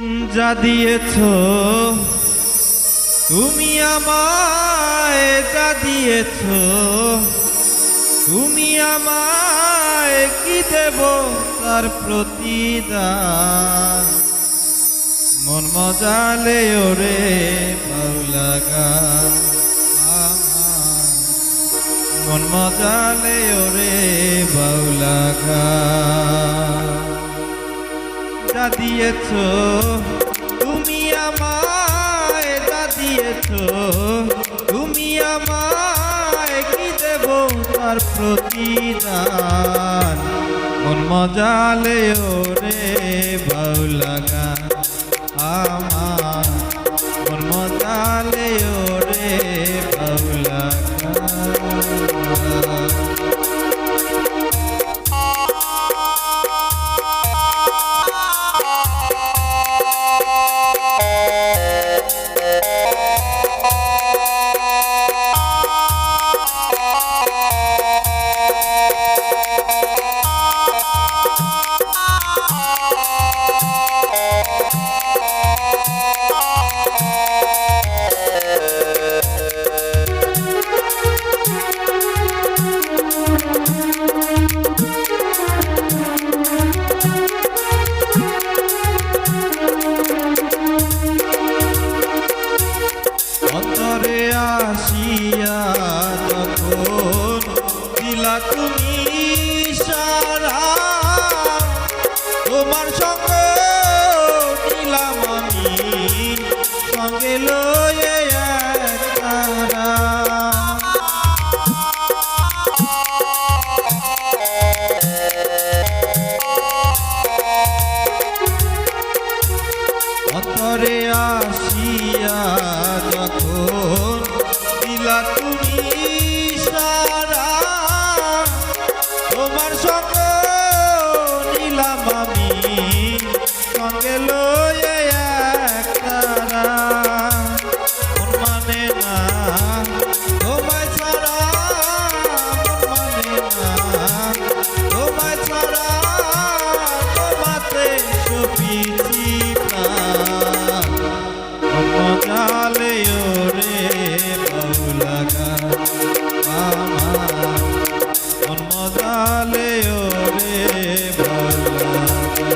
যা দিয়েছো তুমি আমায়, যা দিয়েছো তুমি আমায়, কি দেব তার প্রতিদান। মন মজালে ওরে বাউলা গান আমার, মন মজালে ওরে বাউলা গান। যা দিয়েছো তুমি আমায়, যা দিয়েছো তুমি আমায়, কি দেব তার প্রতিদান। মন মজালে ওরে বাউলা গান আমার, মন মজালে ওরে বাউলা গান। অন্তরে আসিয়া যখন দিলা তুমি সারা, তোমার সঙ্গে নিলাম আমি সঙ্গে লয়ে এক তারা। অন্তরে আসিয়া যখন দিলা তুমি সারা, তোমার সঙ্গে নিলাম আমি সঙ্গে লয়ে এক তারা। মন মানে না তোমায় ছাড়া, মন মানে না তোমায় ছাড়া, তোমাতে সপিছি প্রাণ। মন মজালে ওরে বাউলা গান আমার, মন মজালে ওরে বাউলা গান।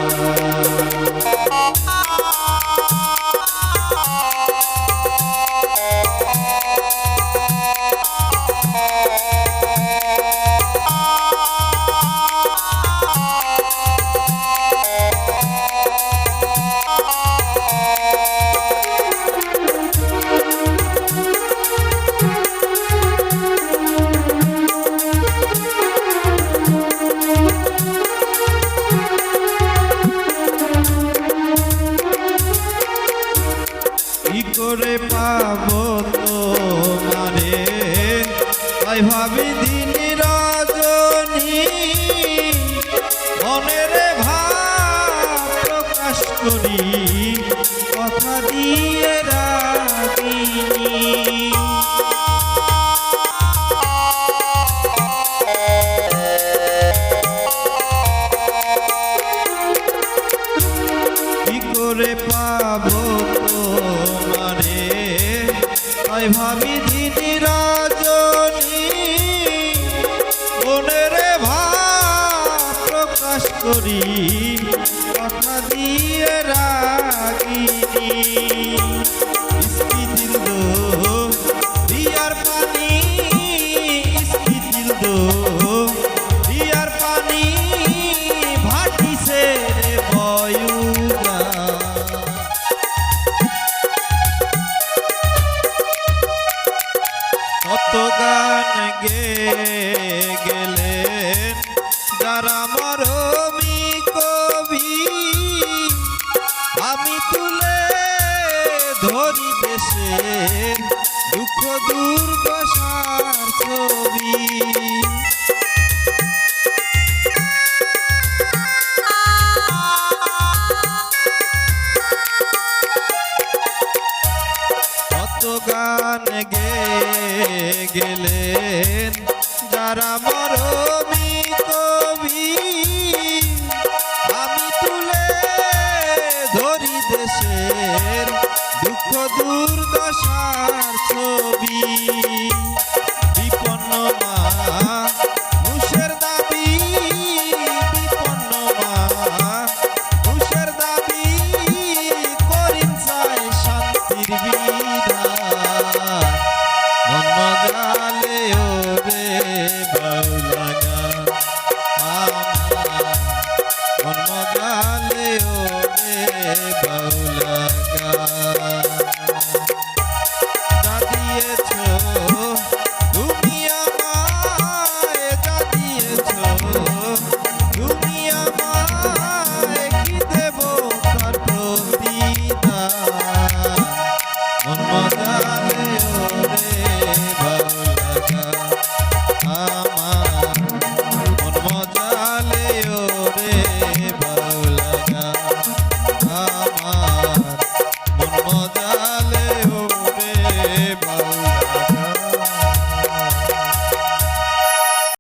কি করে পাবো তোমারে, তাই ভাবি দিন রজনী, মনের ভাব প্রকাশ করি কথা দিয়ে রাগিনী। কি করে পাবো তোমারে, তাই ভাবি দিন রজনী, মনের ভাব প্রকাশ করি কথা দিয়ে রাগিনী। ইস্কি দিল দো দিয়ার পানি, ইস্কি দিল দো দিয়ার পানি, ভাটিছে রে বয়ুগা। কত গান গেলেন যারা মরমি কবি, আমি তুলে ধরি দেশের দুঃখ দুর্দশার ছবি। কত গান গেলেন যারা মরমি কবি, আমি তুলে ধরি দেশ দেশের দুঃখ দুর্দশার ছবি।